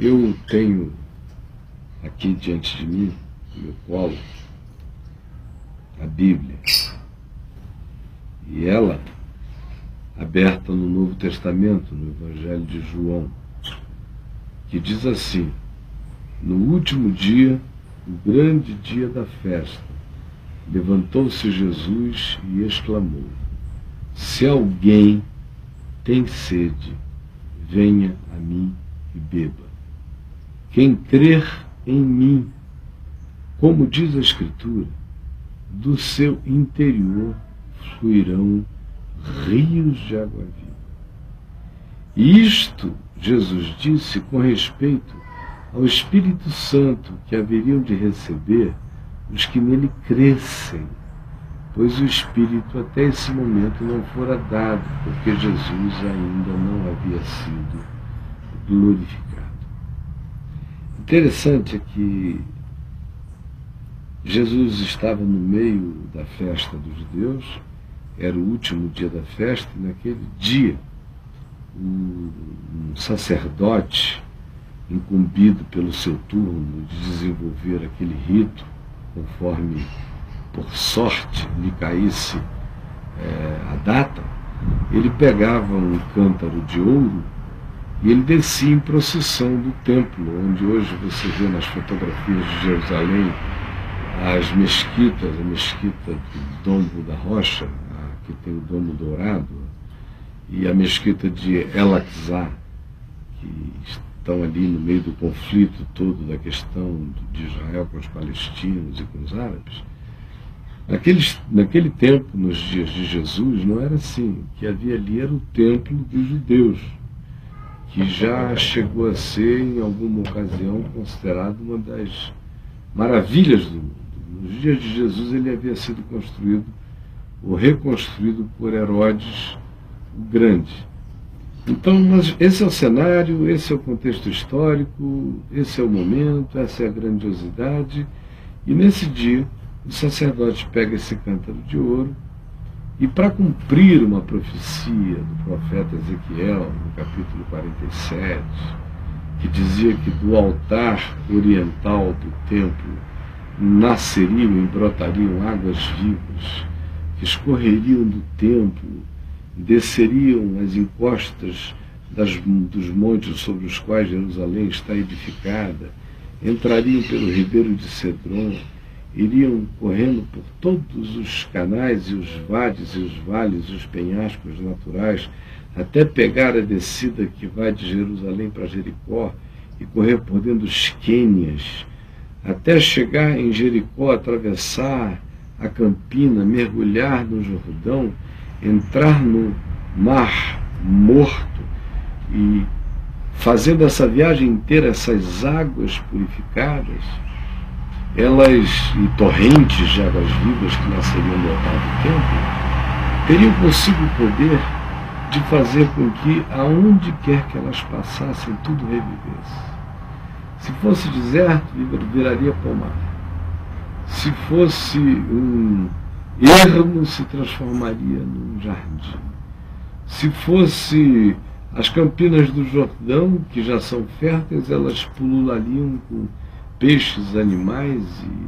Eu tenho aqui diante de mim, no meu colo, a Bíblia. E ela, aberta no Novo Testamento, no Evangelho de João, que diz assim: no último dia, o grande dia da festa, levantou-se Jesus e exclamou: se alguém tem sede, venha a mim e beba. Quem crer em mim, como diz a Escritura, do seu interior fluirão rios de água viva. E isto Jesus disse com respeito ao Espírito Santo que haveriam de receber os que nele crescem, pois o Espírito até esse momento não fora dado, porque Jesus ainda não havia sido glorificado. Interessante é que Jesus estava no meio da festa dos judeus, era o último dia da festa, e naquele dia um sacerdote incumbido pelo seu turno de desenvolver aquele rito, conforme por sorte lhe caísse a data, ele pegava um cântaro de ouro e ele descia em procissão do templo, onde hoje você vê nas fotografias de Jerusalém as mesquitas, a mesquita do Domo da Rocha, que tem o domo dourado, e a mesquita de El-Aqsa, que estão ali no meio do conflito todo da questão de Israel com os palestinos e com os árabes. Naquele tempo, nos dias de Jesus, não era assim. O que havia ali era o templo dos judeus, que já chegou a ser, em alguma ocasião, considerado uma das maravilhas do mundo. Nos dias de Jesus ele havia sido construído ou reconstruído por Herodes o Grande. Então, mas esse é o cenário, esse é o contexto histórico, esse é o momento, essa é a grandiosidade. E nesse dia, o sacerdote pega esse cântaro de ouro e, para cumprir uma profecia do profeta Ezequiel, no capítulo 47, que dizia que do altar oriental do templo nasceriam e brotariam águas vivas, que escorreriam do templo, desceriam as encostas dos montes sobre os quais Jerusalém está edificada, entrariam pelo ribeiro de Cedron, iriam correndo por todos os canais e os vades e os vales e os penhascos naturais, até pegar a descida que vai de Jerusalém para Jericó e correr por dentro dos Quênias, até chegar em Jericó, atravessar a Campina, mergulhar no Jordão, entrar no Mar Morto e, fazendo essa viagem inteira, essas águas purificadas, elas, e torrentes de águas vivas que nasceriam no altar do templo, teriam consigo o poder de fazer com que, aonde quer que elas passassem, tudo revivesse. Se fosse deserto, viraria pomar. Se fosse um ermo, se transformaria num jardim. Se fosse as campinas do Jordão, que já são férteis, elas pululariam com peixes, animais e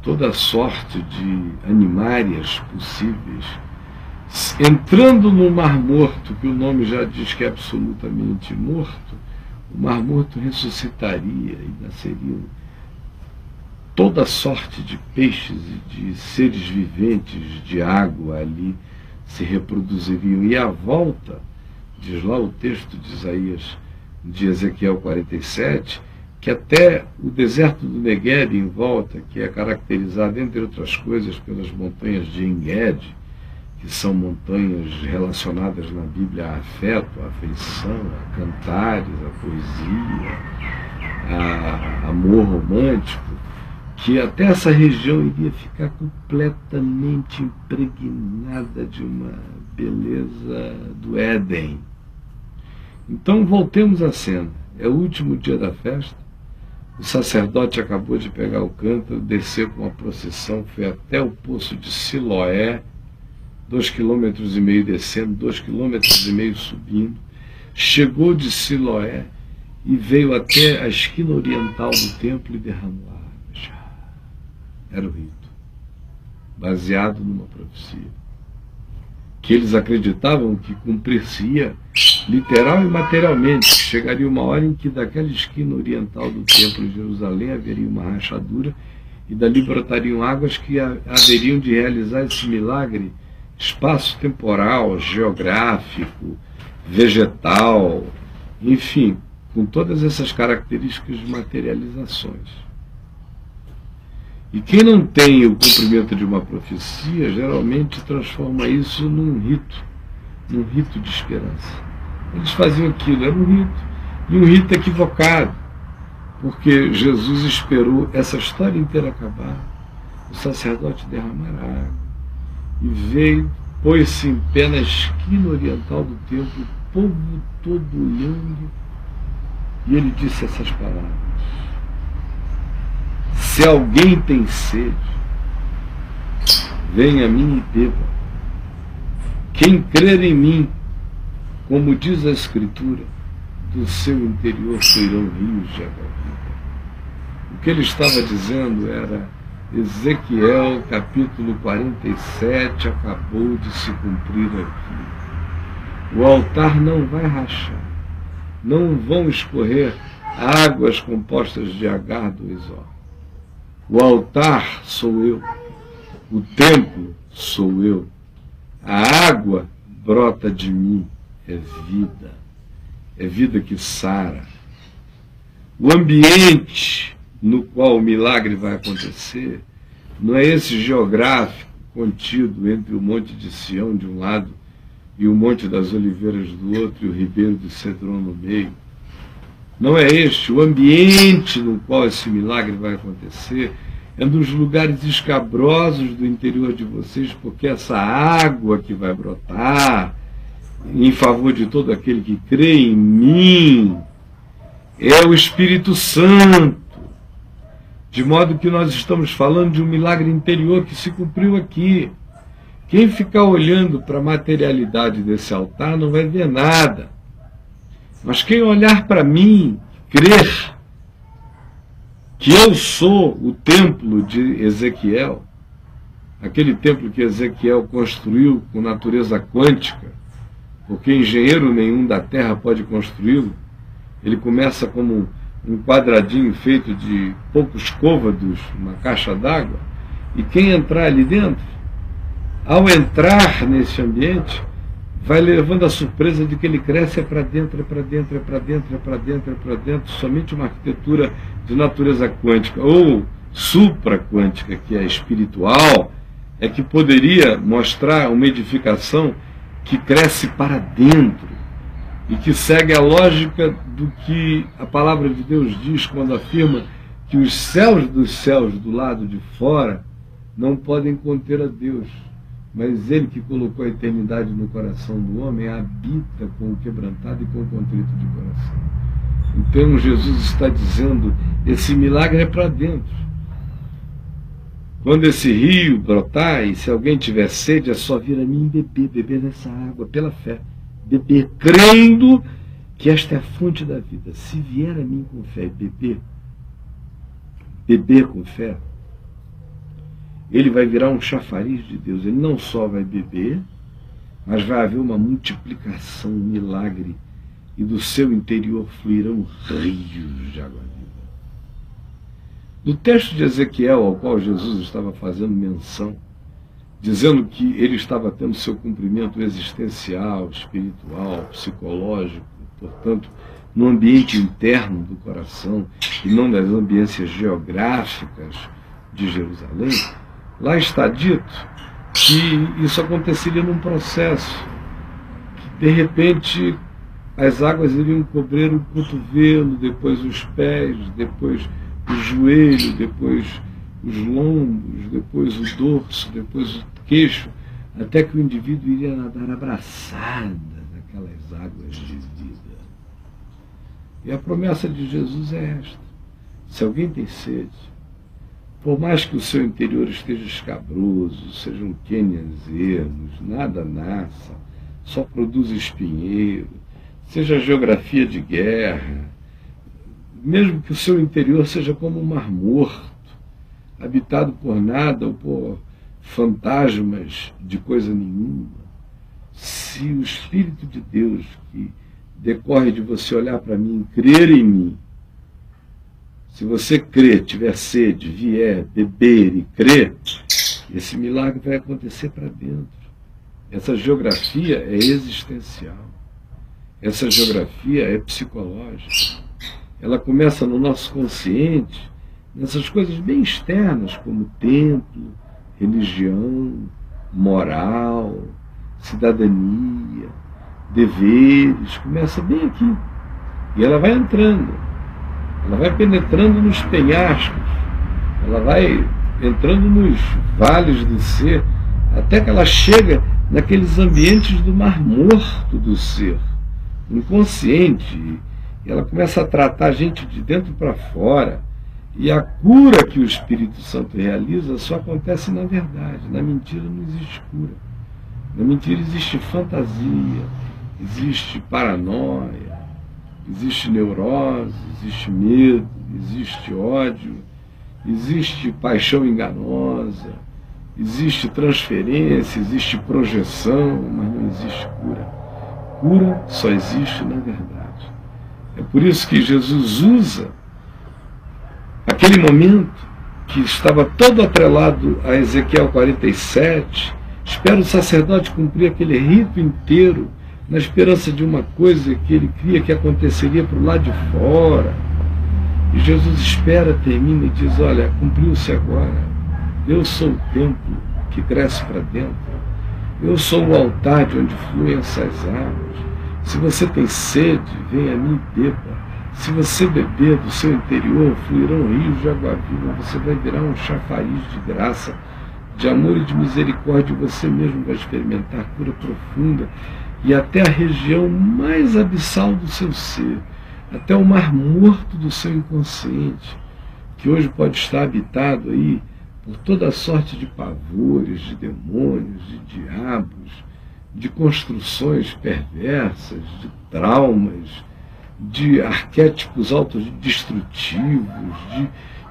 toda sorte de animárias possíveis. Entrando no Mar Morto, que o nome já diz que é absolutamente morto, o Mar Morto ressuscitaria e nasceriam toda sorte de peixes e de seres viventes de água ali se reproduziriam. E à volta, diz lá o texto de Isaías, de Ezequiel 47, que até o deserto do Negueb em volta, que é caracterizado, entre outras coisas, pelas montanhas de Engedi, que são montanhas relacionadas na Bíblia a afeto, a afeição, a cantares, a poesia, a amor romântico, que até essa região iria ficar completamente impregnada de uma beleza do Éden. Então voltemos à cena. É o último dia da festa. O sacerdote acabou de pegar o cântaro, descer com a procissão, foi até o poço de Siloé, 2,5 km descendo, 2,5 km subindo, chegou de Siloé e veio até a esquina oriental do templo e derramou a água. Era o rito, baseado numa profecia, que eles acreditavam que cumprir-se-ia literal e materialmente. Chegaria uma hora em que daquela esquina oriental do templo de Jerusalém haveria uma rachadura e dali brotariam águas que haveriam de realizar esse milagre espaço-temporal, geográfico, vegetal, enfim, com todas essas características de materializações. E quem não tem o cumprimento de uma profecia, geralmente transforma isso num rito de esperança. Eles faziam aquilo, era um rito, e um rito equivocado, porque Jesus esperou essa história inteira acabar, o sacerdote derramar a água, e veio, pôs-se em pé na esquina oriental do templo, o povo todo olhando, e ele disse essas palavras: se alguém tem sede, venha a mim e beba. Quem crer em mim, como diz a Escritura, do seu interior fluirão rios de água viva. O que ele estava dizendo era: Ezequiel capítulo 47 acabou de se cumprir aqui. O altar não vai rachar, não vão escorrer águas compostas de agar do Izor. O altar sou eu, o templo sou eu, a água brota de mim, é vida que sara. O ambiente no qual o milagre vai acontecer não é esse geográfico contido entre o Monte de Sião de um lado e o Monte das Oliveiras do outro e o Ribeiro de Cedron no meio. Não é este. O ambiente no qual esse milagre vai acontecer é nos lugares escabrosos do interior de vocês, porque essa água que vai brotar em favor de todo aquele que crê em mim é o Espírito Santo. De modo que nós estamos falando de um milagre interior que se cumpriu aqui. Quem ficar olhando para a materialidade desse altar não vai ver nada. Mas quem olhar para mim, crer que eu sou o templo de Ezequiel, aquele templo que Ezequiel construiu com natureza quântica, porque engenheiro nenhum da terra pode construí-lo. Ele começa como um quadradinho feito de poucos côvados, uma caixa d'água, e quem entrar ali dentro, ao entrar nesse ambiente, vai levando a surpresa de que ele cresce para dentro, para dentro, para dentro, para dentro, para dentro, somente uma arquitetura de natureza quântica ou supraquântica, que é espiritual, é que poderia mostrar uma edificação que cresce para dentro e que segue a lógica do que a palavra de Deus diz quando afirma que os céus dos céus do lado de fora não podem conter a Deus, mas Ele que colocou a eternidade no coração do homem habita com o quebrantado e com o contrito de coração. Então Jesus está dizendo, esse milagre é para dentro. Quando esse rio brotar, e se alguém tiver sede, é só vir a mim e beber nessa água, pela fé. Beber, crendo que esta é a fonte da vida. Se vier a mim com fé e beber com fé, ele vai virar um chafariz de Deus. Ele não só vai beber, mas vai haver uma multiplicação, um milagre, e do seu interior fluirão rios de água viva. No texto de Ezequiel, ao qual Jesus estava fazendo menção, dizendo que ele estava tendo seu cumprimento existencial, espiritual, psicológico, portanto, no ambiente interno do coração e não das ambiências geográficas de Jerusalém, lá está dito que isso aconteceria num processo, que de repente as águas iriam cobrir o cotovelo, depois os pés, depois o joelho, depois os lombos, depois o dorso, depois o queixo, até que o indivíduo iria nadar abraçado naquelas águas de vida. E a promessa de Jesus é esta: se alguém tem sede, por mais que o seu interior esteja escabroso, sejam cânions ermos, nada nasça, só produz espinheiro, seja geografia de guerra, mesmo que o seu interior seja como um mar morto, habitado por nada ou por fantasmas de coisa nenhuma, se o Espírito de Deus que decorre de você olhar para mim, crer em mim, se você crer, tiver sede, vier, beber e crer, esse milagre vai acontecer para dentro. Essa geografia é existencial. Essa geografia é psicológica. Ela começa no nosso consciente, nessas coisas bem externas, como templo, religião, moral, cidadania, deveres. Começa bem aqui. E ela vai entrando. Ela vai penetrando nos penhascos. Ela vai entrando nos vales do ser, até que ela chega naqueles ambientes do mar morto do ser, inconsciente, e ela começa a tratar a gente de dentro para fora, e a cura que o Espírito Santo realiza só acontece na verdade. Na mentira não existe cura. Na mentira existe fantasia, existe paranoia, existe neurose, existe medo, existe ódio, existe paixão enganosa, existe transferência, existe projeção, mas não existe cura. Cura só existe na verdade. É por isso que Jesus usa aquele momento que estava todo atrelado a Ezequiel 47, espera o sacerdote cumprir aquele rito inteiro, na esperança de uma coisa que ele cria que aconteceria para o lado de fora. E Jesus espera, termina e diz: olha, cumpriu-se agora. Eu sou o templo que cresce para dentro. Eu sou o altar de onde fluem essas águas. Se você tem sede, venha a mim e beba. Se você beber do seu interior, fluirão rios de água viva. Você vai virar um chafariz de graça, de amor e de misericórdia. Você mesmo vai experimentar cura profunda e até a região mais abissal do seu ser, até o mar morto do seu inconsciente, que hoje pode estar habitado aí por toda sorte de pavores, de demônios, de diabos, de construções perversas, de traumas, de arquétipos autodestrutivos, de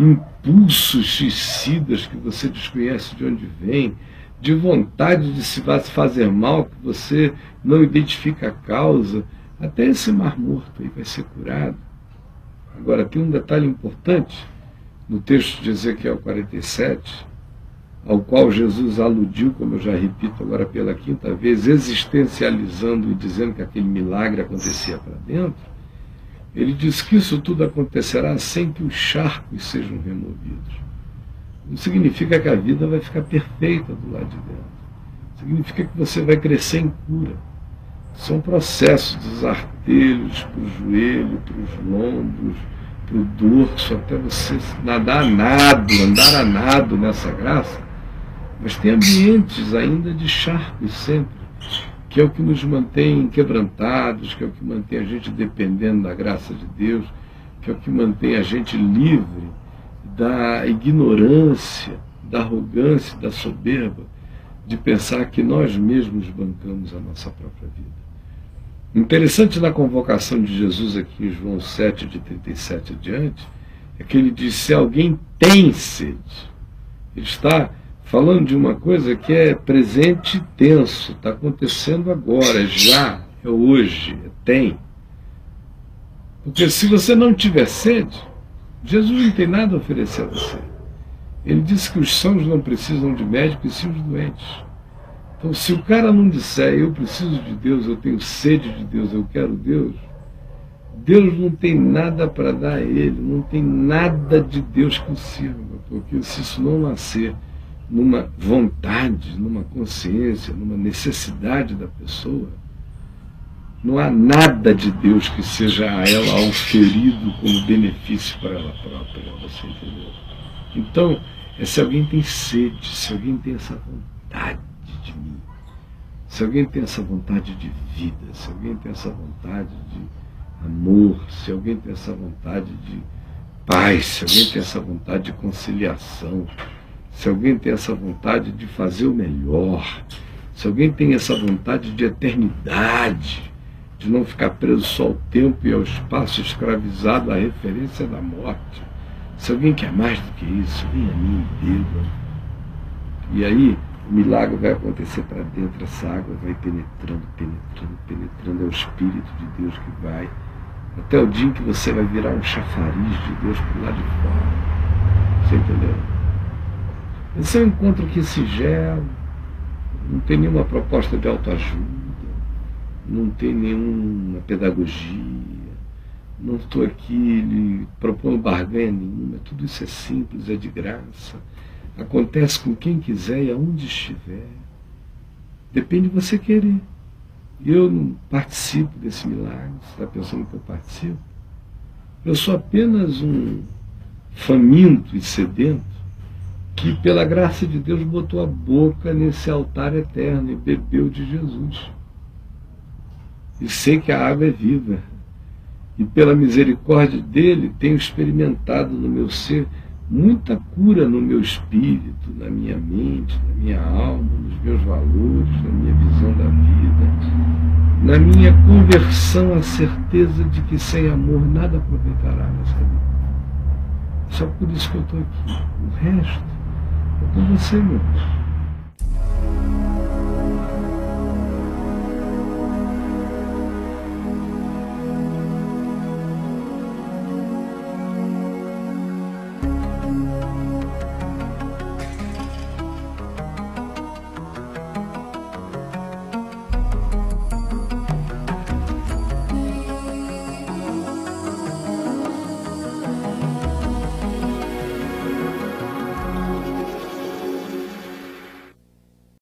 impulsos suicidas que você desconhece de onde vem, de vontade de se fazer mal que você não identifica a causa. Até esse mar morto aí vai ser curado. Agora, tem um detalhe importante no texto de Ezequiel 47, ao qual Jesus aludiu, como eu já repito agora pela quinta vez, existencializando e dizendo que aquele milagre acontecia para dentro. Ele diz que isso tudo acontecerá sem que os charcos sejam removidos. Não significa que a vida vai ficar perfeita do lado de dentro. Significa que você vai crescer em cura. São processos dos artelhos para o joelho, para os lombos, para o dorso, até você nadar a nado, andar a nado nessa graça. Mas tem ambientes ainda de charcos sempre, que é o que nos mantém quebrantados, que é o que mantém a gente dependendo da graça de Deus, que é o que mantém a gente livre da ignorância, da arrogância, da soberba, de pensar que nós mesmos bancamos a nossa própria vida. Interessante na convocação de Jesus aqui em João 7, de 37 adiante, é que ele diz: se alguém tem sede. Ele está falando de uma coisa que é presente tenso, está acontecendo agora, já, é hoje, tem. Porque se você não tiver sede, Jesus não tem nada a oferecer a você. Ele disse que os sãos não precisam de médico e sim os doentes. Então, se o cara não disser: eu preciso de Deus, eu tenho sede de Deus, eu quero Deus, Deus não tem nada para dar a ele, não tem nada de Deus que o sirva, porque se isso não nascer numa vontade, numa consciência, numa necessidade da pessoa, não há nada de Deus que seja a ela auferido como benefício para ela própria, você entendeu? Então, se alguém tem sede, se alguém tem essa vontade de mim, se alguém tem essa vontade de vida, se alguém tem essa vontade de amor, se alguém tem essa vontade de paz, se alguém tem essa vontade de conciliação, se alguém tem essa vontade de fazer o melhor, se alguém tem essa vontade de eternidade, de não ficar preso só ao tempo e ao espaço, escravizado à referência da morte. Se alguém quer mais do que isso, vem a mim e beba. E aí o milagre vai acontecer para dentro, essa água vai penetrando, penetrando, penetrando, é o Espírito de Deus que vai, até o dia em que você vai virar um chafariz de Deus por lá de fora. Você entendeu? Esse é um encontro aqui singelo, não tem nenhuma proposta de autoajuda, não tem nenhuma pedagogia, não estou aqui lhe propondo barganha nenhuma, tudo isso é simples, é de graça, acontece com quem quiser e aonde estiver, depende de você querer. Eu não participo desse milagre, você está pensando que eu participo? Eu sou apenas um faminto e sedento que, pela graça de Deus, botou a boca nesse altar eterno e bebeu de Jesus. E sei que a água é viva. E pela misericórdia dele, tenho experimentado no meu ser muita cura no meu espírito, na minha mente, na minha alma, nos meus valores, na minha visão da vida, na minha conversão à certeza de que sem amor nada aproveitará nessa vida. Só por isso que eu estou aqui. O resto é com você, meu irmão.